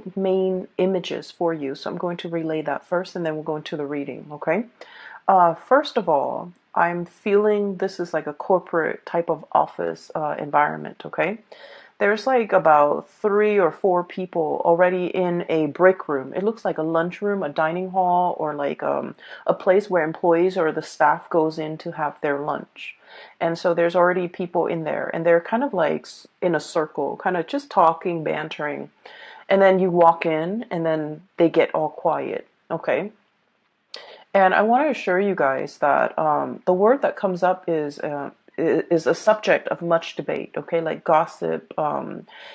two main images for you. So I'm going to relay that first, and then we'll go into the reading, okay? First of all, I'm feeling this is like a corporate type of office environment, okay? There's like about 3 or 4 people already in a break room. It looks like a lunchroom, a dining hall, or like a place where employees or the staff goes in to have their lunch. And so there's already people in there, and they're kind of like in a circle, kind of just talking, bantering. And then you walk in, and then they get all quiet, okay? And I want to assure you guys that the word that comes up is a subject of much debate. Okay, like gossip,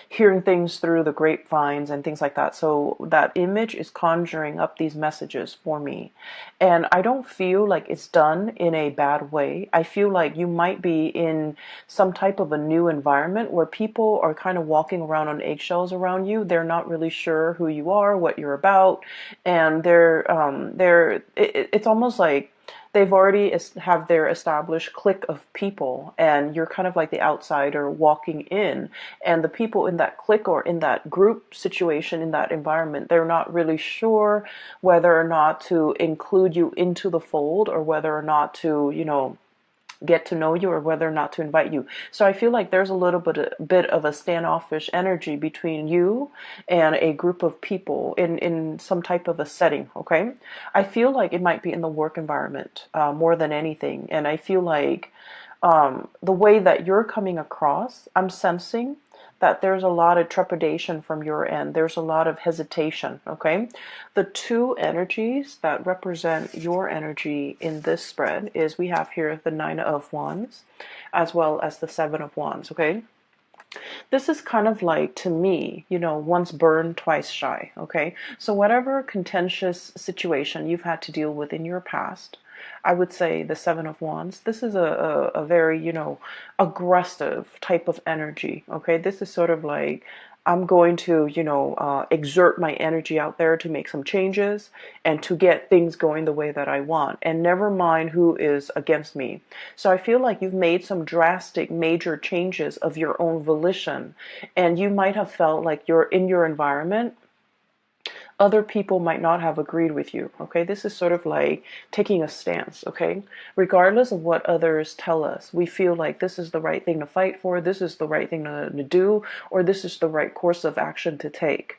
hearing things through the grapevines and things like that. So that image is conjuring up these messages for me, and I don't feel like it's done in a bad way. I feel like you might be in some type of a new environment where people are kind of walking around on eggshells around you. They're not really sure who you are, what you're about, and it's almost like they've already have their established clique of people, and you're kind of like the outsider walking in, and the people in that clique or in that group situation, in that environment, they're not really sure whether or not to include you into the fold, or whether or not to, get to know you, or whether or not to invite you. So I feel like there's a little bit of a standoffish energy between you and a group of people in some type of a setting, okay? I feel like it might be in the work environment more than anything. And I feel like the way that you're coming across, I'm sensing that there's a lot of trepidation from your end. There's a lot of hesitation, okay? The two energies that represent your energy in this spread is we have here the Nine of Wands as well as the Seven of Wands, okay? This is kind of like, to me, once burned, twice shy, okay? So whatever contentious situation you've had to deal with in your past, I would say the Seven of Wands, this is a very, aggressive type of energy, okay? This is sort of like, I'm going to, exert my energy out there to make some changes and to get things going the way that I want, and never mind who is against me. So I feel like you've made some drastic, major changes of your own volition, and you might have felt like you're in your environment, other people might not have agreed with you, okay? This is sort of like taking a stance, okay? Regardless of what others tell us, we feel like this is the right thing to fight for, this is the right thing to do, or this is the right course of action to take.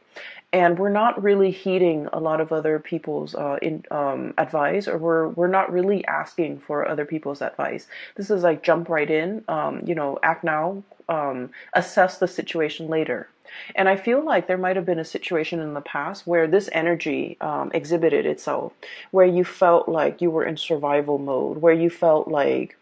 And we're not really heeding a lot of other people's advice, or we're not really asking for other people's advice. This is like jump right in, act now, assess the situation later. And I feel like there might have been a situation in the past where this energy exhibited itself, where you felt like you were in survival mode, where you felt like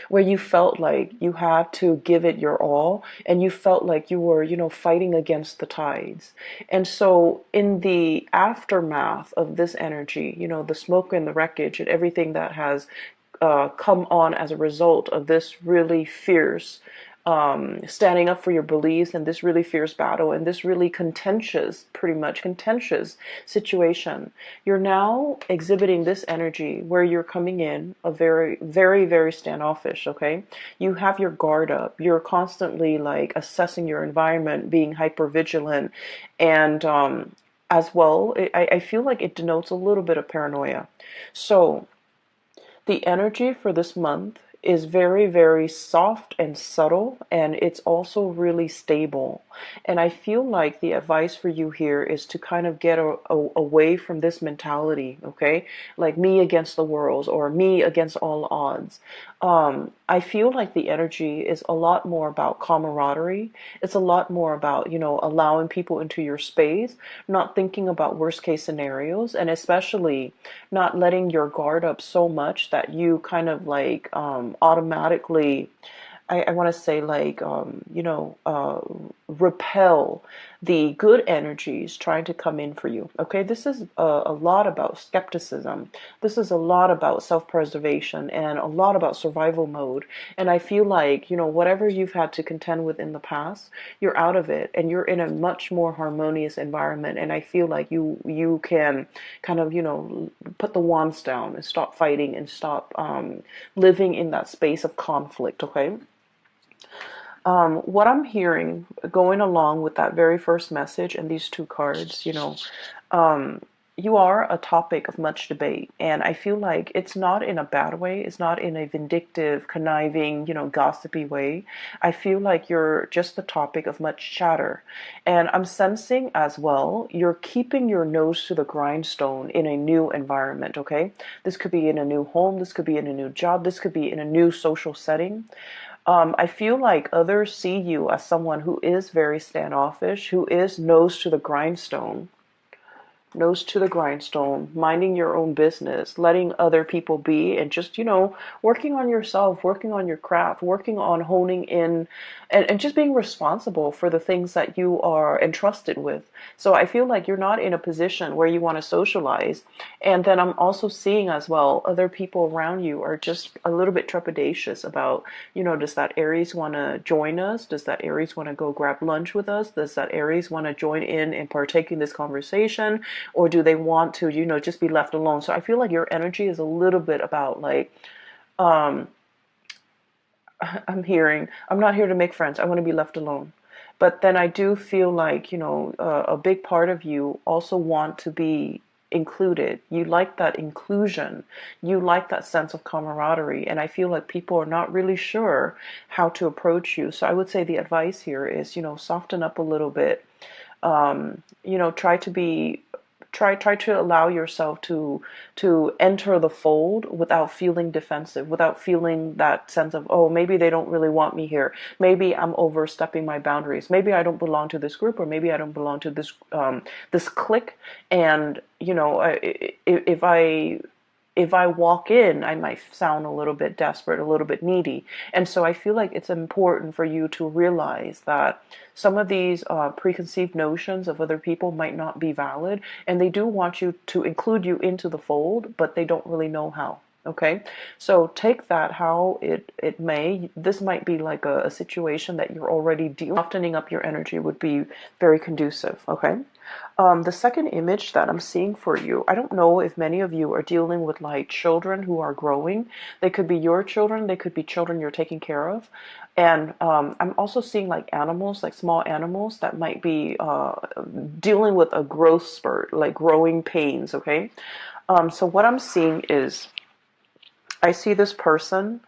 you had to give it your all, and you felt like you were, fighting against the tides. And so in the aftermath of this energy, the smoke and the wreckage and everything that has come on as a result of this really fierce standing up for your beliefs, and this really fierce battle, and this really contentious, pretty much contentious situation, you're now exhibiting this energy where you're coming in a very, very, very standoffish, okay? You have your guard up. You're constantly like assessing your environment, being hyper vigilant, and as well, I feel like it denotes a little bit of paranoia. So the energy for this month is very, very soft and subtle, and it's also really stable. And I feel like the advice for you here is to kind of get away from this mentality, okay? Like me against the world, or me against all odds. I feel like the energy is a lot more about camaraderie. It's a lot more about, allowing people into your space, not thinking about worst case scenarios, and especially not letting your guard up so much that you kind of like automatically, I want to say like, repel the good energies trying to come in for you. Okay, this is a lot about skepticism. This is a lot about self-preservation and a lot about survival mode. And I feel like, whatever you've had to contend with in the past, you're out of it and you're in a much more harmonious environment. And I feel like you can kind of, put the wands down and stop fighting and stop living in that space of conflict. Okay. What I'm hearing going along with that very first message and these two cards, um, you are a topic of much debate. And I feel like it's not in a bad way. It's not in a vindictive, conniving, gossipy way. I feel like you're just the topic of much chatter. And I'm sensing as well, you're keeping your nose to the grindstone in a new environment, okay? This could be in a new home. This could be in a new job. This could be in a new social setting. I feel like others see you as someone who is very standoffish, who is nose to the grindstone, minding your own business, letting other people be, and just, working on yourself, working on your craft, working on honing in, and just being responsible for the things that you are entrusted with. So I feel like you're not in a position where you want to socialize. And then I'm also seeing as well, other people around you are just a little bit trepidatious about, does that Aries want to join us? Does that Aries want to go grab lunch with us? Does that Aries want to join in and partake in this conversation? Or do they want to, just be left alone? So I feel like your energy is a little bit about like, um, I'm not here to make friends. I want to be left alone. But then I do feel like, a big part of you also want to be included. You like that inclusion. You like that sense of camaraderie. And I feel like people are not really sure how to approach you. So I would say the advice here is, soften up a little bit. Try to be try to allow yourself to enter the fold without feeling defensive, without feeling that sense of, oh, maybe they don't really want me here, maybe I'm overstepping my boundaries, maybe I don't belong to this group, or maybe I don't belong to this clique. And if I walk in, I might sound a little bit desperate, a little bit needy. And so I feel like it's important for you to realize that some of these preconceived notions of other people might not be valid, and they do want you to include you into the fold, but they don't really know how. Okay, so take that how it may. This might be like a situation that you're already dealing. Softening up your energy would be very conducive. Okay. The second image that I'm seeing for you, I don't know if many of you are dealing with like children who are growing. They could be your children, they could be children you're taking care of. And I'm also seeing like animals, like small animals that might be dealing with a growth spurt, like growing pains, okay? So what I'm seeing is I see this person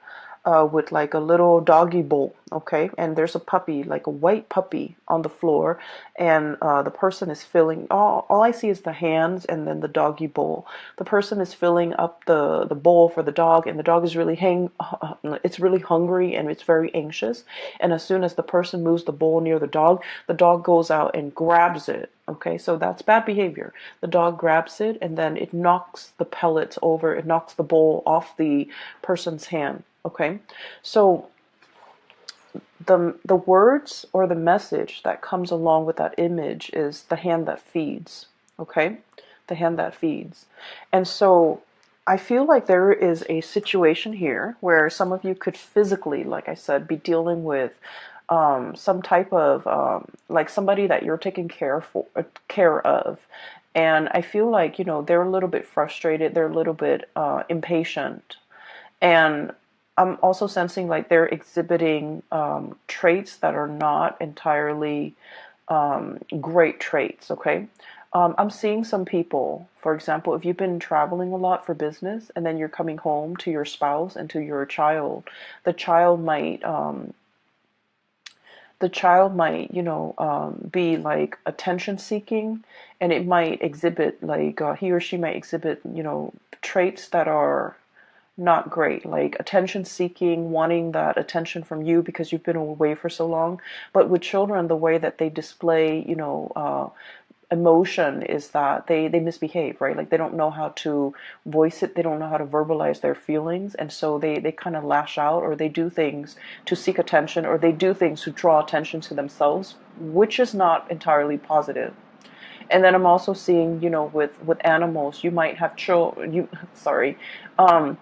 with like a little doggy bowl, okay? And there's a puppy, like a white puppy on the floor, and the person is filling, all I see is the hands and then the doggy bowl. The person is filling up the bowl for the dog, and the dog is it's really hungry and it's very anxious. And as soon as the person moves the bowl near the dog goes out and grabs it. Okay, so that's bad behavior. The dog grabs it and then it knocks the pellets over, it knocks the bowl off the person's hand. Okay, so the words or the message that comes along with that image is the hand that feeds. Okay, the hand that feeds. And so I feel like there is a situation here where some of you could physically, like I said, be dealing with some type of like somebody that you're taking care of. And I feel like, they're a little bit frustrated, they're a little bit impatient. And I'm also sensing like they're exhibiting traits that are not entirely great traits, okay? I'm seeing some people, for example, if you've been traveling a lot for business and then you're coming home to your spouse and to your child, the child might be like attention seeking, and it might exhibit like he or she might exhibit, traits that are not great, like attention seeking, wanting that attention from you because you've been away for so long. But with children, the way that they display, emotion is that they misbehave, right? Like they don't know how to voice it, they don't know how to verbalize their feelings, and so they kind of lash out, or they do things to seek attention, or they do things to draw attention to themselves, which is not entirely positive. And then I'm also seeing, with animals, you might have children, sorry, um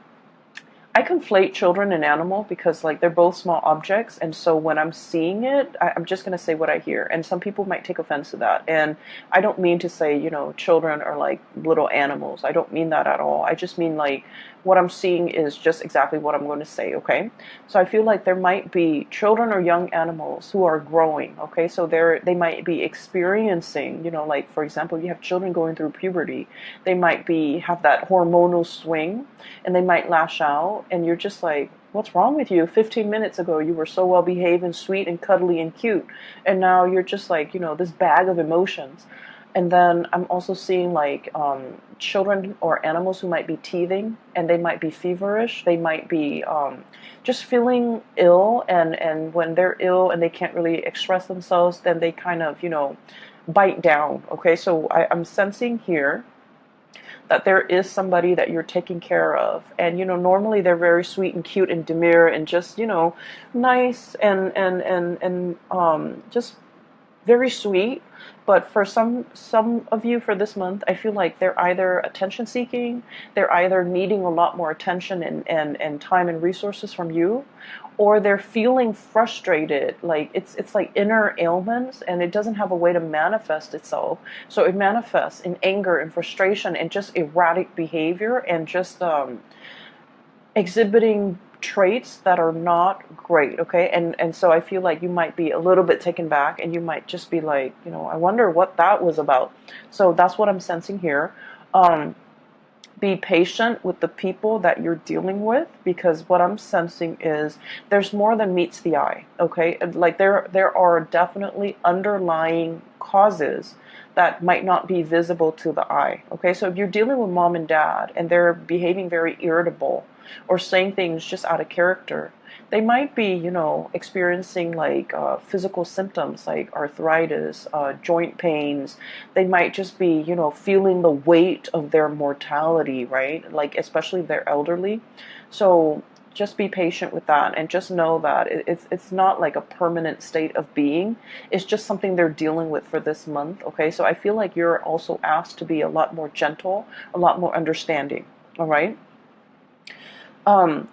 I conflate children and animal because like they're both small objects, and so when I'm seeing it, I'm just gonna say what I hear, and some people might take offense to that. And I don't mean to say, children are like little animals. I don't mean that at all. I just mean like what I'm seeing is just exactly what I'm going to say. Okay, so I feel like there might be children or young animals who are growing. Okay, so they might be experiencing, like for example, you have children going through puberty. They might be have that hormonal swing, and they might lash out, and you're just like, what's wrong with you? 15 minutes ago you were so well behaved and sweet and cuddly and cute, and now you're just like, this bag of emotions. And then I'm also seeing like children or animals who might be teething, and they might be feverish. They might be just feeling ill, and when they're ill and they can't really express themselves, then they kind of bite down. Okay, so I'm sensing here that there is somebody that you're taking care of, and normally they're very sweet and cute and demure and just nice and just very sweet. But for some of you for this month, I feel like they're either attention seeking, they're either needing a lot more attention and time and resources from you, or they're feeling frustrated. Like it's like inner ailments, and it doesn't have a way to manifest itself. So it manifests in anger and frustration and just erratic behavior, and just exhibiting traits that are not great. Okay, and so I feel like you might be a little bit taken back, and you might just be like, I wonder what that was about. So that's what I'm sensing here. Be patient with the people that you're dealing with, because what I'm sensing is there's more than meets the eye. Okay, like there are definitely underlying causes that might not be visible to the eye. Okay, so if you're dealing with mom and dad and they're behaving very irritable or saying things just out of character, they might be, experiencing like physical symptoms like arthritis, joint pains. They might just be, feeling the weight of their mortality, right? Like, especially if they're elderly. So just be patient with that, and just know that it's not like a permanent state of being. It's just something they're dealing with for this month. Okay, so I feel like you're also asked to be a lot more gentle, a lot more understanding. All right. Um,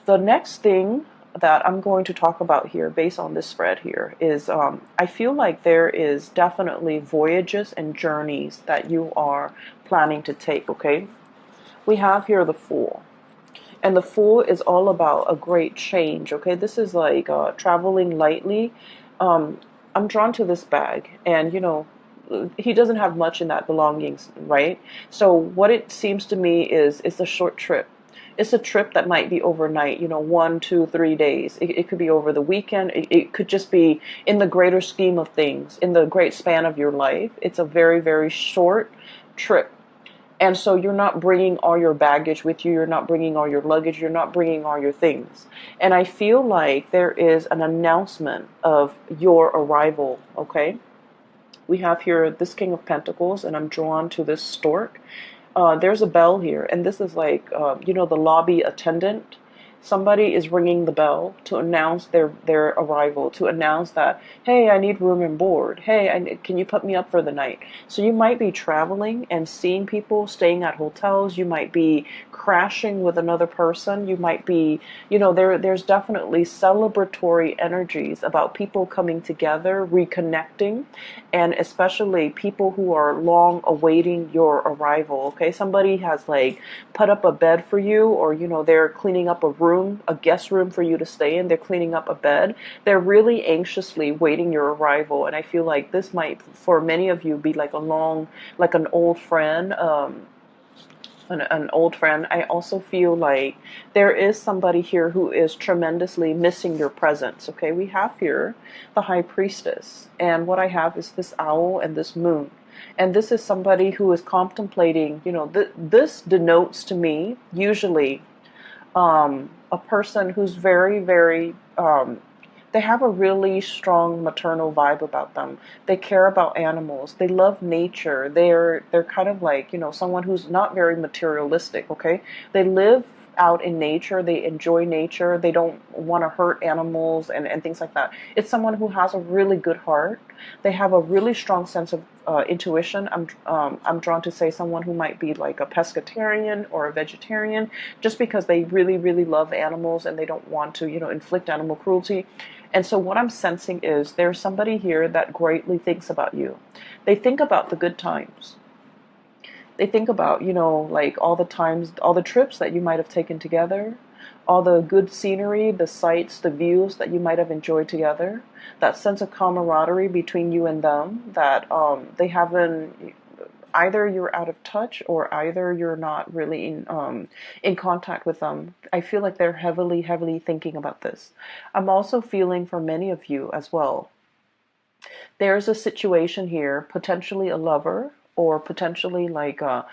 the next thing that I'm going to talk about here, based on this spread here, is I feel like there is definitely voyages and journeys that you are planning to take. Okay, we have here the Fool. And the Fool is all about a great change. Okay, this is like traveling lightly. Um, I'm drawn to this bag, and he doesn't have much in that belongings, right? So what it seems to me is it's a short trip. It's a trip that might be overnight, 1, 2, 3 days. It could be over the weekend. It could just be in the greater scheme of things, in the great span of your life. It's a very, very short trip. And so you're not bringing all your baggage with you. You're not bringing all your luggage. You're not bringing all your things. And I feel like there is an announcement of your arrival, okay? We have here this King of Pentacles, and I'm drawn to this stork. There's a bell here, and this is like, the lobby attendant. Somebody is ringing the bell to announce their arrival, to announce that, hey, I need room and board. Hey, can you put me up for the night? So you might be traveling and seeing people staying at hotels. You might be crashing with another person. You might be, there's definitely celebratory energies about people coming together, reconnecting, and especially people who are long awaiting your arrival. Okay, somebody has like put up a bed for you, or they're cleaning up a room, a guest room for you to stay in. They're cleaning up a bed. They're really anxiously waiting your arrival, and I feel like this might, for many of you, be like like an old friend. An old friend. I also feel like there is somebody here who is tremendously missing your presence. Okay, we have here the High Priestess, and what I have is this owl and this moon. And this is somebody who is contemplating, this denotes to me usually a person who's very, very, they have a really strong maternal vibe about them. They care about animals. They love nature. They're kind of like, someone who's not very materialistic, okay? They live out in nature. They enjoy nature. They don't want to hurt animals and things like that. It's someone who has a really good heart. They have a really strong sense of intuition. I'm drawn to say someone who might be like a pescatarian or a vegetarian, just because they really, really love animals and they don't want to, inflict animal cruelty. And so what I'm sensing is there's somebody here that greatly thinks about you. They think about the good times. They think about, like all the times, all the trips that you might have taken together, all the good scenery, the sights, the views that you might have enjoyed together, that sense of camaraderie between you and them that they haven't, either you're out of touch or either you're not really in contact with them. I feel like they're heavily, heavily thinking about this. I'm also feeling for many of you as well, there's a situation here, potentially a lover or potentially like a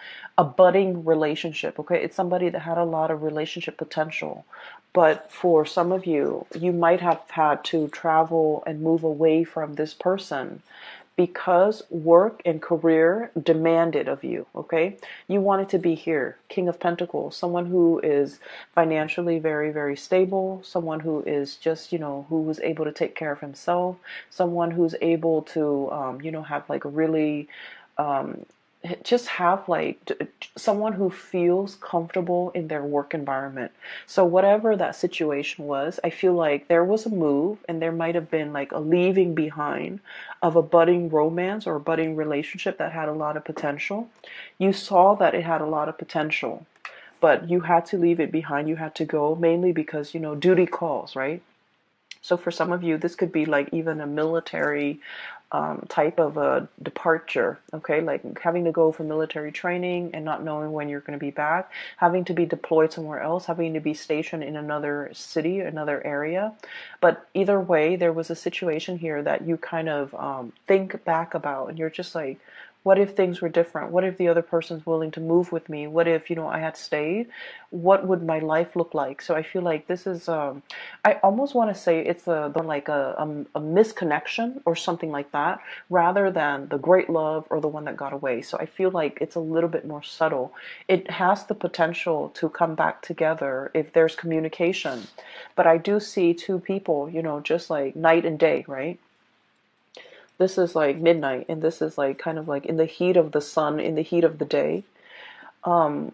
budding relationship. Okay, it's somebody that had a lot of relationship potential, but for some of you, you might have had to travel and move away from this person because work and career demanded of you. Okay, you wanted to be here. King of Pentacles, someone who is financially very, very stable, someone who is just, who was able to take care of himself, someone who's able to have like a really um, just have like someone who feels comfortable in their work environment. So whatever that situation was, I feel like there was a move and there might have been like a leaving behind of a budding romance or a budding relationship that had a lot of potential. You saw that it had a lot of potential, but you had to leave it behind. You had to go mainly because, duty calls, right? So for some of you, this could be like even a military type of a departure, okay? Like having to go for military training and not knowing when you're going to be back, having to be deployed somewhere else, having to be stationed in another city, another area. But either way, there was a situation here that you kind of think back about, and you're just like, what if things were different? What if the other person's willing to move with me? What if, I had stayed? What would my life look like? So I feel like this is, I almost want to say it's like a misconnection or something like that, rather than the great love or the one that got away. So I feel like it's a little bit more subtle. It has the potential to come back together if there's communication. But I do see two people, just like night and day, right? This is like midnight, and this is like kind of like in the heat of the sun, in the heat of the day,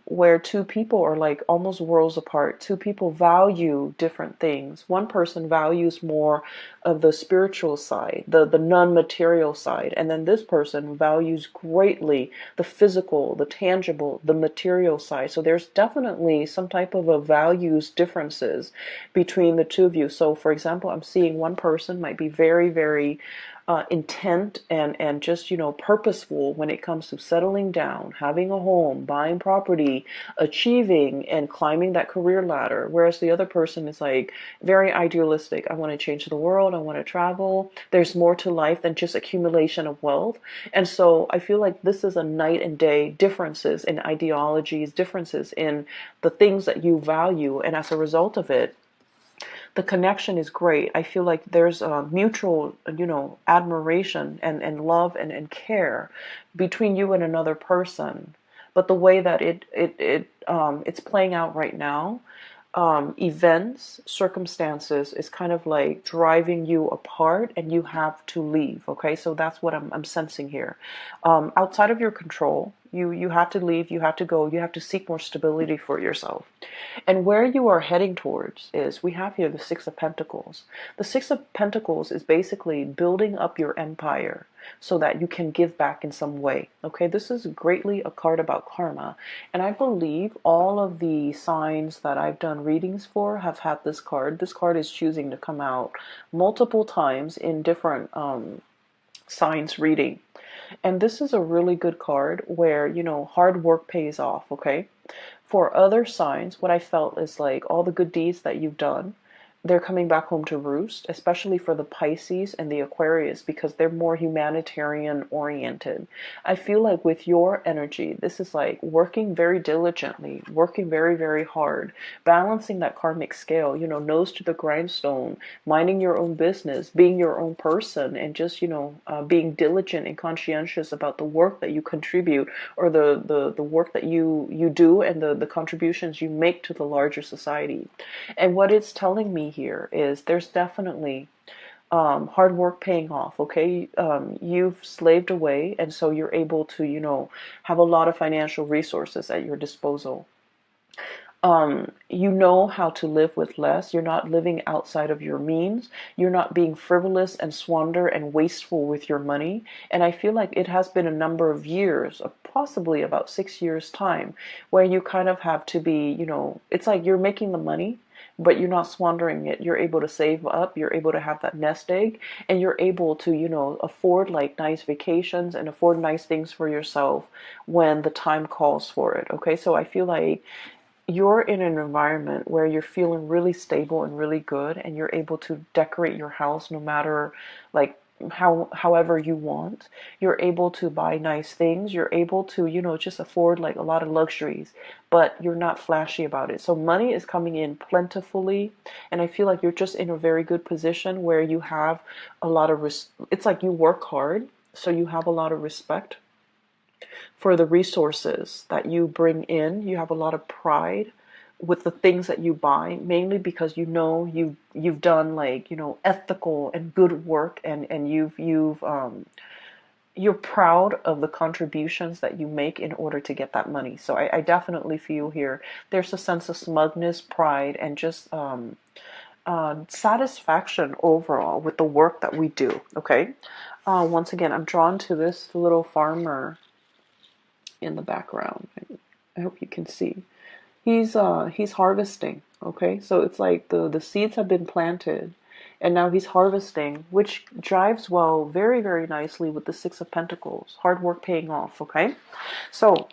where two people are like almost worlds apart. Two people value different things. One person values more of the spiritual side, the non-material side, and then this person values greatly the physical, the tangible, the material side. So there's definitely some type of a values differences between the two of you. So for example, I'm seeing one person might be very, very intent and just purposeful when it comes to settling down, having a home, buying property, achieving and climbing that career ladder, whereas the other person is like very idealistic. I want to change the world, I want to travel, there's more to life than just accumulation of wealth. And so I feel like this is a night and day differences in ideologies, differences in the things that you value, and as a result of it, the connection is great. I feel like there's a mutual, admiration and love and care between you and another person. But the way that it's playing out right now, events, circumstances is kind of like driving you apart, and you have to leave. Okay, so that's what I'm sensing here. Outside of your control, you have to leave. You have to go. You have to seek more stability for yourself. And where you are heading towards is, we have here the Six of Pentacles. The Six of Pentacles is basically building up your empire so that you can give back in some way. Okay, this is greatly a card about karma. And I believe all of the signs that I've done readings for have had this card. This card is choosing to come out multiple times in different signs reading. And this is a really good card where, hard work pays off, okay? For other signs, what I felt is like all the good deeds that you've done, they're coming back home to roost, especially for the Pisces and the Aquarius, because they're more humanitarian oriented. I feel like with your energy, this is like working very diligently, working very, very hard, balancing that karmic scale, nose to the grindstone, minding your own business, being your own person, and just, being diligent and conscientious about the work that you contribute, or the work that you do, and the contributions you make to the larger society. And what it's telling me here is there's definitely hard work paying off. Okay, you've slaved away, and so you're able to, have a lot of financial resources at your disposal. You know how to live with less. You're not living outside of your means. You're not being frivolous and squander and wasteful with your money. And I feel like it has been a number of years, possibly about 6 years time, where you kind of have to be, it's like you're making the money, but you're not squandering it. You're able to save up. You're able to have that nest egg, and you're able to, afford like nice vacations and afford nice things for yourself when the time calls for it. Okay, so I feel like you're in an environment where you're feeling really stable and really good, and you're able to decorate your house no matter like however you want. You're able to buy nice things. You're able to, just afford like a lot of luxuries, but you're not flashy about it. So money is coming in plentifully, and I feel like you're just in a very good position where you have a lot of it's like you work hard, so you have a lot of respect for the resources that you bring in. You have a lot of pride with the things that you buy, mainly because you've done like, ethical and good work, and you're proud of the contributions that you make in order to get that money. So I definitely feel here there's a sense of smugness, pride, and just satisfaction overall with the work that we do. Okay. Once again, I'm drawn to this little farmer in the background. I hope you can see. He's harvesting. Okay, so it's like the seeds have been planted, and now he's harvesting, which drives well very, very nicely with the Six of Pentacles. Hard work paying off. Okay, so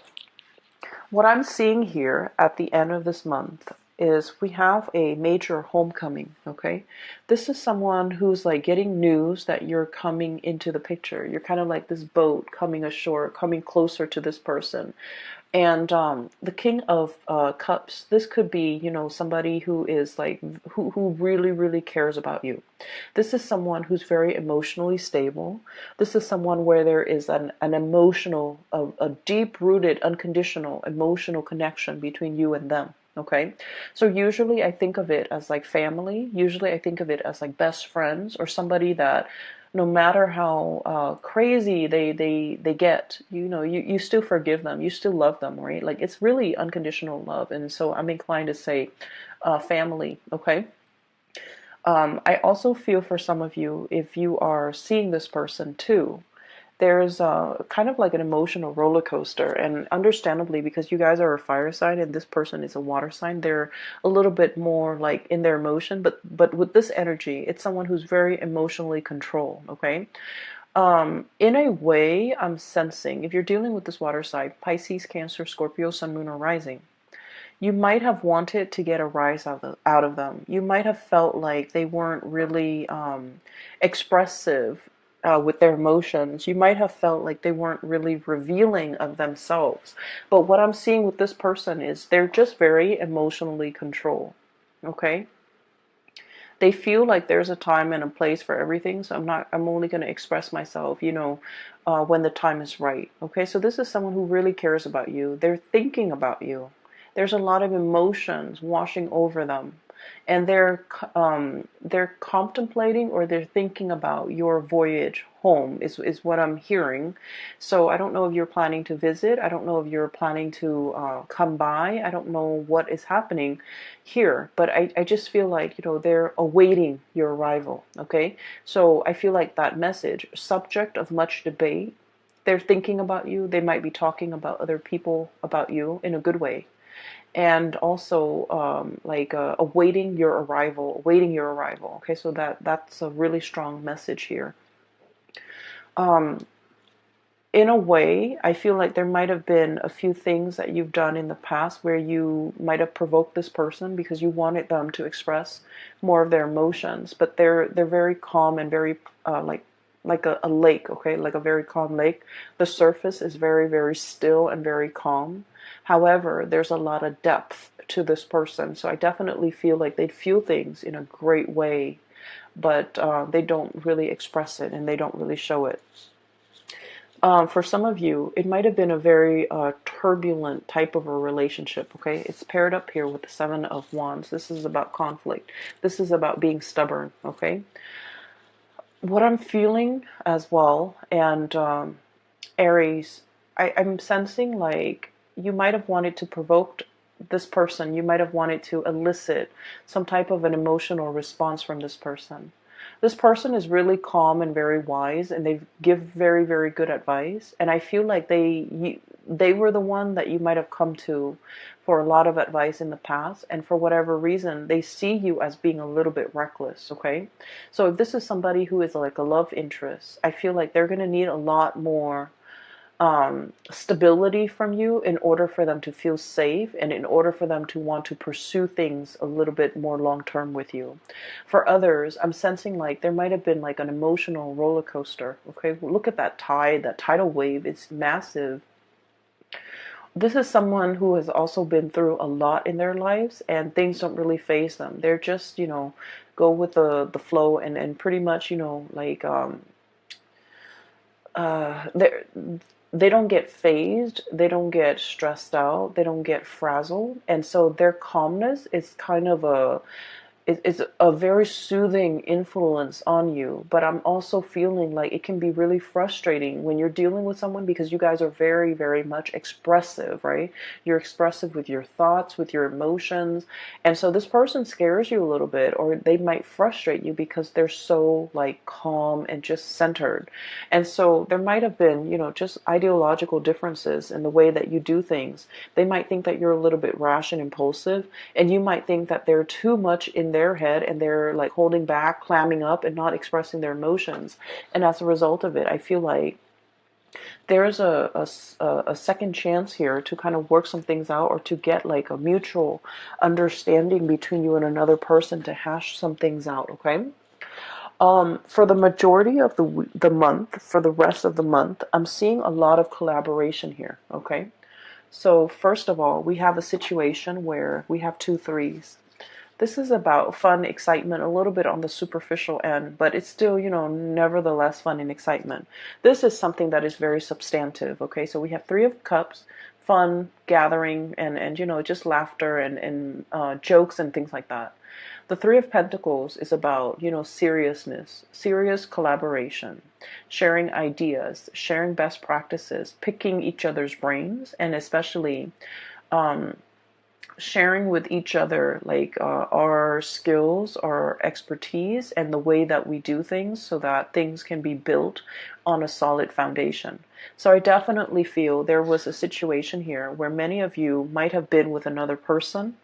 what I'm seeing here at the end of this month is we have a major homecoming. Okay, this is someone who's like getting news that you're coming into the picture. You're kind of like this boat coming ashore, coming closer to this person. And the King of Cups, this could be, somebody who is like, who really, really cares about you. This is someone who's very emotionally stable. This is someone where there is an emotional, a deep-rooted, unconditional emotional connection between you and them. Okay, so usually I think of it as like family. Usually I think of it as like best friends, or somebody that no matter how crazy they get, you still forgive them, you still love them, right? Like it's really unconditional love, and so I'm inclined to say family. Okay. I also feel for some of you, if you are seeing this person too, there's kind of like an emotional roller coaster, and understandably, because you guys are a fire sign and this person is a water sign, they're a little bit more like in their emotion, but with this energy, it's someone who's very emotionally controlled. Okay, in a way, I'm sensing if you're dealing with this water sign, Pisces, Cancer, Scorpio, Sun, Moon, or Rising, you might have wanted to get a rise out of them. You might have felt like they weren't really expressive with their emotions. You might have felt like they weren't really revealing of themselves. But what I'm seeing with this person is they're just very emotionally controlled. Okay? They feel like there's a time and a place for everything, so I'm only going to express myself, when the time is right. Okay? So this is someone who really cares about you. They're thinking about you. There's a lot of emotions washing over them, and they're contemplating, or they're thinking about your voyage home is what I'm hearing. So I don't know if you're planning to visit. I don't know if you're planning to come by. I don't know what is happening here, but I just feel like, they're awaiting your arrival. Okay, so I feel like that message, subject of much debate. They're thinking about you. They might be talking about other people about you in a good way, and also awaiting your arrival. Okay, so that's a really strong message here. Um, in a way, I feel like there might have been a few things that you've done in the past where you might have provoked this person because you wanted them to express more of their emotions, but they're very calm and very like a lake, okay, like a very calm lake. The surface is very, very still and very calm. However, there's a lot of depth to this person, so I definitely feel like they'd feel things in a great way, but they don't really express it and they don't really show it. For some of you, it might have been a very turbulent type of a relationship, okay? It's paired up here with the Seven of Wands. This is about conflict. This is about being stubborn, okay? What I'm feeling as well, and Aries, I'm sensing like you might have wanted to provoke this person. You might have wanted to elicit some type of an emotional response from this person. This person is really calm and very wise, and they give very, very good advice. And I feel like they were the one that you might have come to for a lot of advice in the past. And for whatever reason, they see you as being a little bit reckless, okay? So if this is somebody who is like a love interest, I feel like they're going to need a lot more stability from you in order for them to feel safe and in order for them to want to pursue things a little bit more long term with you. For others, I'm sensing like there might have been like an emotional roller coaster. Okay, look at that tide, that tidal wave. It's massive. This is someone who has also been through a lot in their lives and things don't really faze them. They're just, go with the flow and pretty much, like they don't get phased, they don't get stressed out, they don't get frazzled, and so their calmness is kind of it's a very soothing influence on you. But I'm also feeling like it can be really frustrating when you're dealing with someone because you guys are very, very much expressive, right? You're expressive with your thoughts, with your emotions. And so this person scares you a little bit, or they might frustrate you because they're so like calm and just centered. And so there might have been, just ideological differences in the way that you do things. They might think that you're a little bit rash and impulsive, and you might think that they're too much in their head and they're like holding back, clamming up, and not expressing their emotions. And as a result of it, I feel like there's a second chance here to kind of work some things out, or to get like a mutual understanding between you and another person to hash some things out, okay? For the majority of the month, for the rest of the month, I'm seeing a lot of collaboration here, okay? So first of all, we have a situation where we have two threes. This is about fun, excitement, a little bit on the superficial end, but it's still, nevertheless fun and excitement. This is something that is very substantive, okay? So we have Three of Cups, fun, gathering, and just laughter and jokes and things like that. The Three of Pentacles is about, seriousness, serious collaboration, sharing ideas, sharing best practices, picking each other's brains, and especially sharing with each other like our skills, our expertise, and the way that we do things so that things can be built on a solid foundation. So I definitely feel there was a situation here where many of you might have been with another person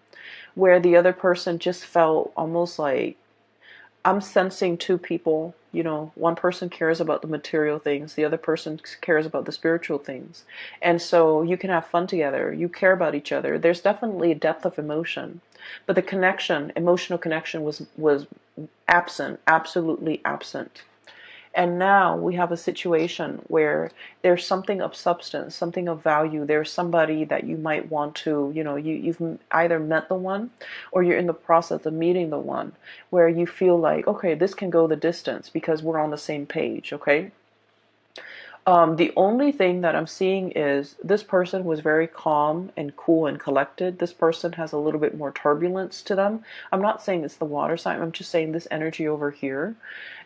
where the other person just felt almost like, I'm sensing two people, one person cares about the material things, the other person cares about the spiritual things. And so you can have fun together, you care about each other. There's definitely a depth of emotion, but the connection, emotional connection was absent, absolutely absent. And now we have a situation where there's something of substance, something of value. There's somebody that you might want to, you've either met the one or you're in the process of meeting the one where you feel like, okay, this can go the distance because we're on the same page, okay? The only thing that I'm seeing is this person was very calm and cool and collected. This person has a little bit more turbulence to them. I'm not saying it's the water sign. I'm just saying this energy over here.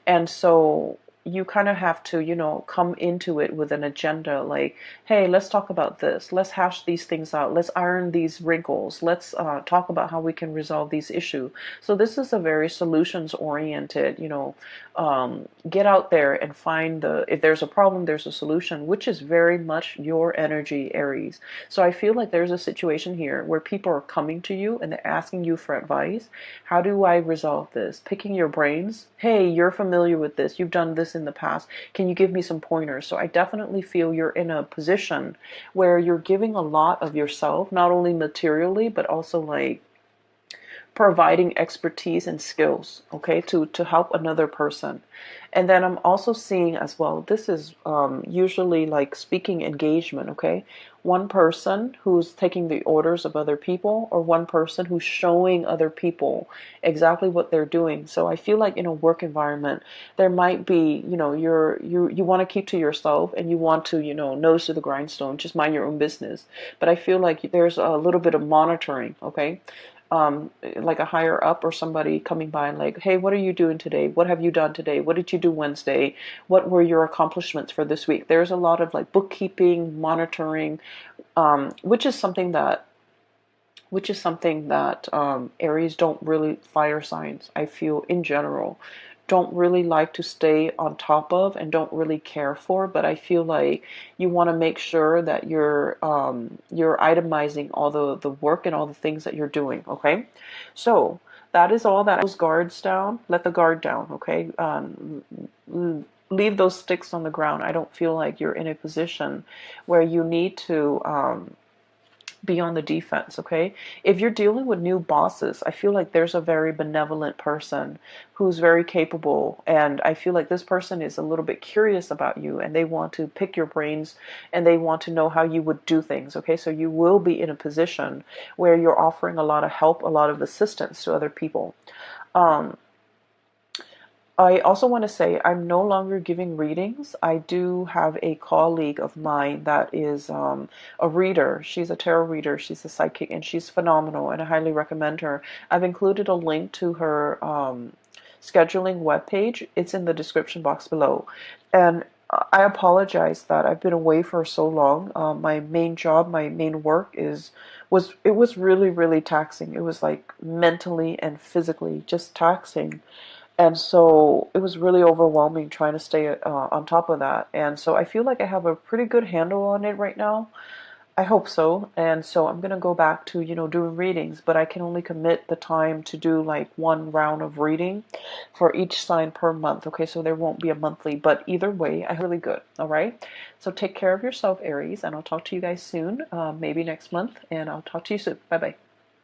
And so you kind of have to, come into it with an agenda like, hey, let's talk about this. Let's hash these things out. Let's iron these wrinkles. Let's talk about how we can resolve these issues. So this is a very solutions oriented, get out there and find if there's a problem, there's a solution, which is very much your energy, Aries. So I feel like there's a situation here where people are coming to you and they're asking you for advice. How do I resolve this? Picking your brains. Hey, you're familiar with this. You've done this this in the past? Can you give me some pointers? So I definitely feel you're in a position where you're giving a lot of yourself, not only materially, but also like providing expertise and skills, okay, to help another person. And then I'm also seeing as well, this is usually like speaking engagement, okay, one person who's taking the orders of other people, or one person who's showing other people exactly what they're doing. So I feel like in a work environment there might be, you want to keep to yourself, and you want to, nose to the grindstone, just mind your own business. But I feel like there's a little bit of monitoring, okay, like a higher up or somebody coming by and like, hey, what are you doing today? What have you done today? What did you do Wednesday? What were your accomplishments for this week? There's a lot of like bookkeeping, monitoring, which is something that Aries don't really, fire signs, I feel in general, don't really like to stay on top of and don't really care for. But I feel like you want to make sure that you're itemizing all the work and all the things that you're doing. Okay, so that is all that. Those guards down. Let the guard down. Okay. Leave those sticks on the ground. I don't feel like you're in a position where you need to be on the defense, okay? If you're dealing with new bosses, I feel like there's a very benevolent person who's very capable, and I feel like this person is a little bit curious about you, and they want to pick your brains, and they want to know how you would do things, okay? So you will be in a position where you're offering a lot of help, a lot of assistance to other people. Um, I also want to say I'm no longer giving readings. I do have a colleague of mine that is a reader. She's a tarot reader. She's a psychic, and she's phenomenal, and I highly recommend her. I've included a link to her scheduling webpage. It's in the description box below. And I apologize that I've been away for so long. My main job, my main work was really, really taxing. It was like mentally and physically just taxing. And so it was really overwhelming trying to stay on top of that. And so I feel like I have a pretty good handle on it right now. I hope so. And so I'm going to go back to, doing readings, but I can only commit the time to do like one round of reading for each sign per month. Okay, so there won't be a monthly, but either way, I'm really good. All right. So take care of yourself, Aries, and I'll talk to you guys soon, maybe next month, and I'll talk to you soon. Bye bye.